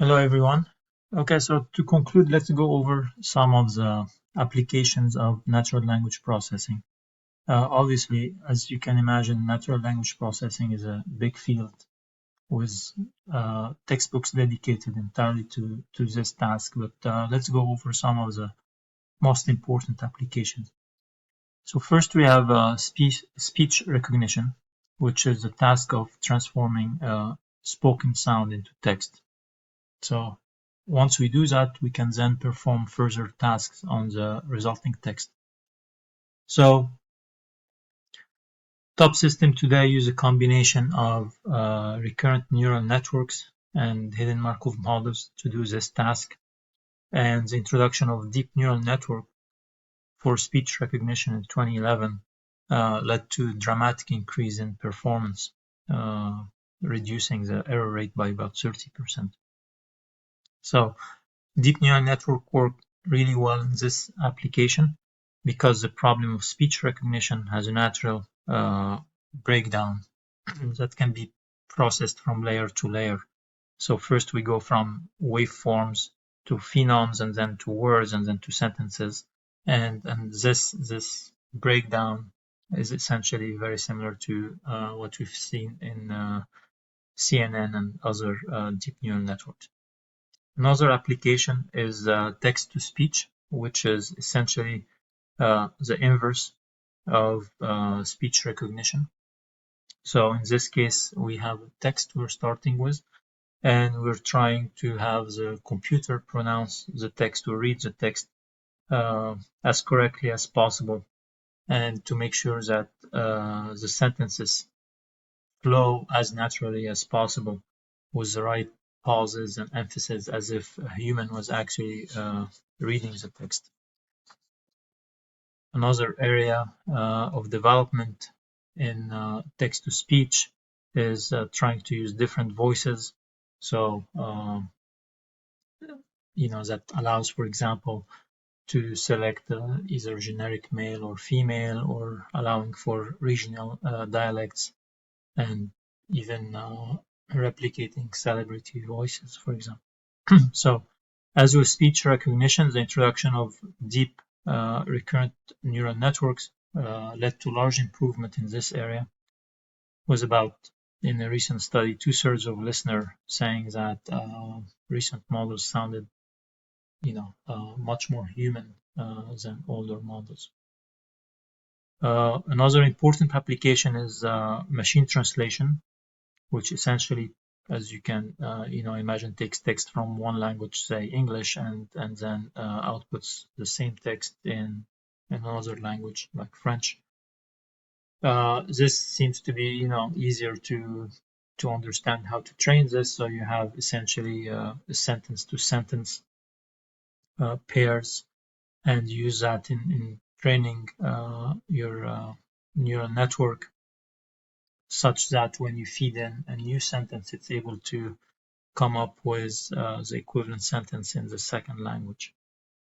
Hello, everyone. Okay, so to conclude, let's go over some of the applications of natural language processing. Obviously, as you can imagine, natural language processing is a big field with textbooks dedicated entirely to this task, but let's go over some of the most important applications. So first we have speech recognition, which is the task of transforming spoken sound into text. So once we do that, we can then perform further tasks on the resulting text. So top system today use a combination of recurrent neural networks and hidden Markov models to do this task. And the introduction of deep neural network for speech recognition in 2011 led to a dramatic increase in performance, reducing the error rate by about 30%. So deep neural network work really well in this application because the problem of speech recognition has a natural breakdown that can be processed from layer to layer. So first we go from waveforms to phonemes and then to words and then to sentences. And this breakdown is essentially very similar to what we've seen in CNN and other deep neural networks. Another application is text-to-speech, which is essentially the inverse of speech recognition. So in this case, we have a text we're starting with, and we're trying to have the computer pronounce the text or read the text as correctly as possible, and to make sure that the sentences flow as naturally as possible with the right pauses and emphasis as if a human was actually reading the text. Another area of development in text-to-speech is trying to use different voices. So, that allows, for example, to select either generic male or female, or allowing for regional dialects, and even replicating celebrity voices, for example. So, as with speech recognition, the introduction of deep recurrent neural networks led to large improvement in this area. Was about, in a recent study, 2/3 of listeners saying that recent models sounded, much more human than older models. Another important application is machine translation, which essentially, as you can imagine, takes text from one language, say English, and then outputs the same text in another language like French. This seems to be easier to understand how to train this. So you have essentially a sentence to sentence pairs, and use that in training your neural network, such that when you feed in a new sentence, it's able to come up with the equivalent sentence in the second language.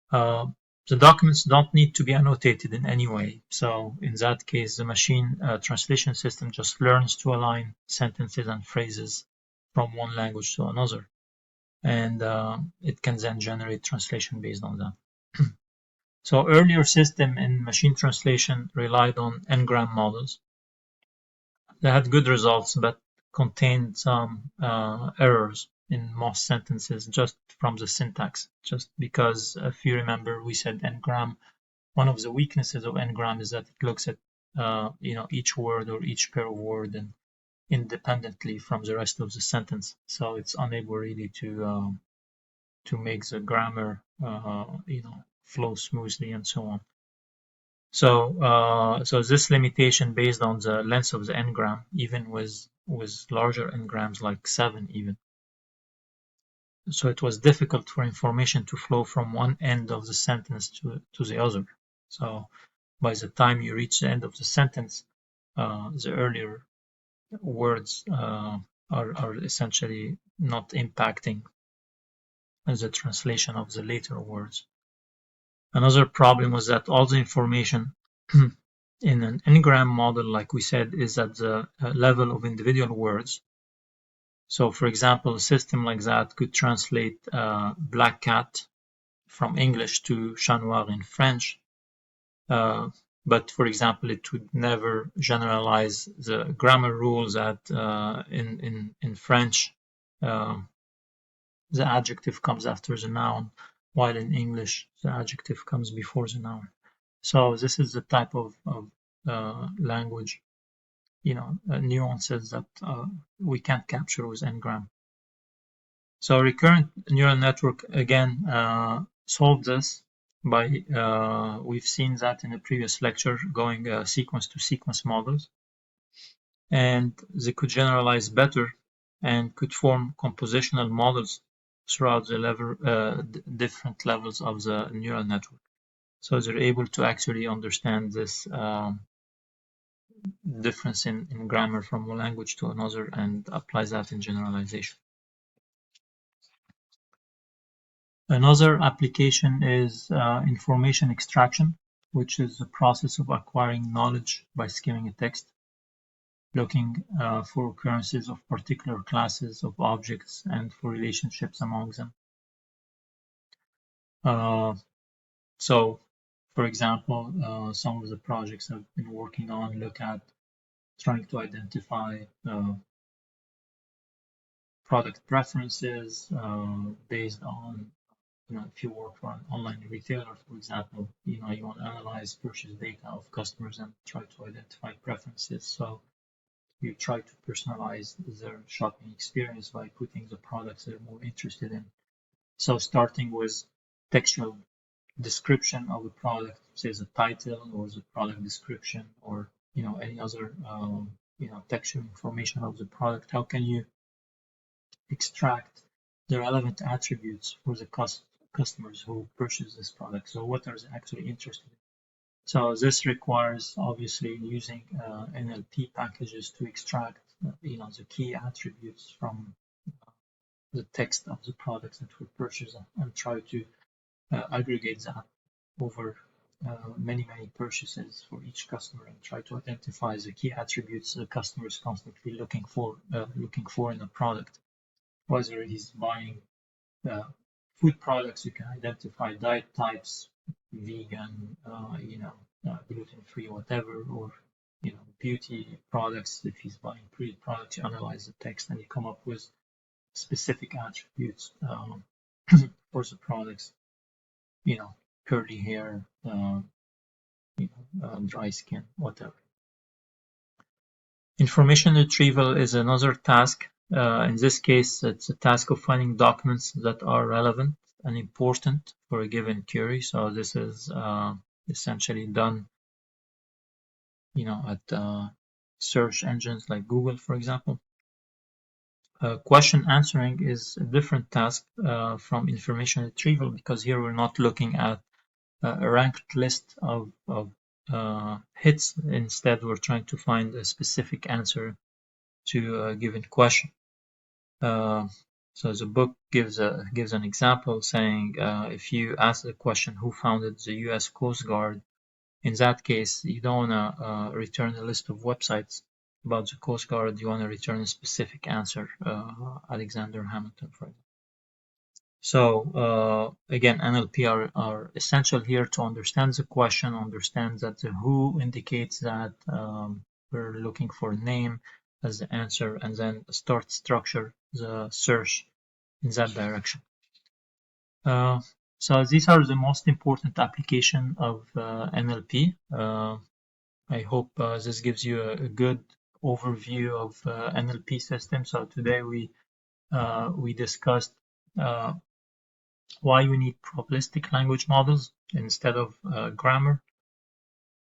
The documents don't need to be annotated in any way. So in that case, the machine translation system just learns to align sentences and phrases from one language to another. And it can then generate translation based on that. So earlier system in machine translation relied on n-gram models. They had good results, but contained some errors in most sentences just from the syntax. Just because, if you remember, we said n-gram. One of the weaknesses of n-gram is that it looks at each word or each pair of word and independently from the rest of the sentence. So it's unable really to make the grammar flow smoothly and so on. So this limitation based on the length of the n-gram, even with larger n-grams like 7 even. So it was difficult for information to flow from one end of the sentence to the other. So by the time you reach the end of the sentence, the earlier words are essentially not impacting the translation of the later words. Another problem was that all the information in an n-gram model, like we said, is at the level of individual words. So for example, a system like that could translate black cat from English to chat noir in French. But for example, it would never generalize the grammar rules that in French the adjective comes after the noun, while in English the adjective comes before the noun. So this is the type of language, nuances that we can't capture with n-gram. So recurrent neural network again solved this by we've seen that in a previous lecture, going sequence to sequence models, and they could generalize better and could form compositional models throughout the different levels of the neural network. So they're able to actually understand this difference in grammar from one language to another and apply that in generalization. Another application is information extraction, which is the process of acquiring knowledge by skimming a text, looking for occurrences of particular classes of objects and for relationships among them. So, for example, some of the projects I've been working on look at trying to identify product preferences based on, if you work for an online retailer, for example, you want to analyze purchase data of customers and try to identify preferences. So you try to personalize their shopping experience by putting the products they're more interested in. So starting with textual description of the product, say the title or the product description, or any other textual information of the product. How can you extract the relevant attributes for the customers who purchase this product? So what are they actually interested in? So this requires obviously using NLP packages to extract the key attributes from the text of the products that were purchased and try to aggregate that over many purchases for each customer and try to identify the key attributes the customer is constantly looking for in a product. Whether he's buying food products, you can identify diet types, vegan, gluten-free, whatever, or beauty products. If he's buying beauty products, you analyze the text and you come up with specific attributes for the products. Curly hair, dry skin, whatever. Information retrieval is another task. In this case, it's a task of finding documents that are relevant and important for a given query. So this is essentially done, at search engines like Google, for example. Question answering is a different task from information retrieval, because here we're not looking at a ranked list of hits. Instead, we're trying to find a specific answer to a given question. So the book gives an example saying if you ask the question, who founded the U.S. Coast Guard? In that case, you don't want to return a list of websites about the Coast Guard. You want to return a specific answer, Alexander Hamilton, for example. So again, NLP are essential here to understand the question, understand that the who indicates that we're looking for a name as the answer, and then start structure the search in that direction. So these are the most important application of NLP. I hope this gives you a good overview of NLP system. So today we discussed why we need probabilistic language models instead of grammar.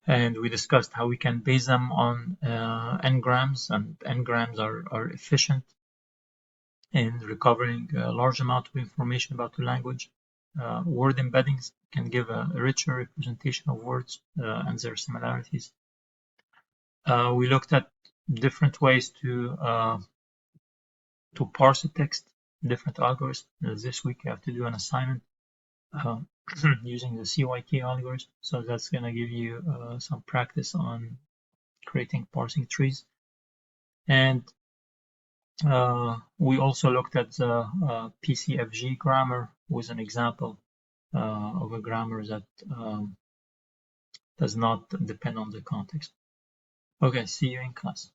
And we discussed how we can base them on n-grams, and n-grams are efficient in recovering a large amount of information about the language. Word embeddings can give a richer representation of words and their similarities. We looked at different ways to parse a text, different algorithms. This week you have to do an assignment using the CYK algorithm. So that's going to give you some practice on creating parsing trees. And We also looked at the PCFG grammar with an example of a grammar that does not depend on the context. Okay, see you in class.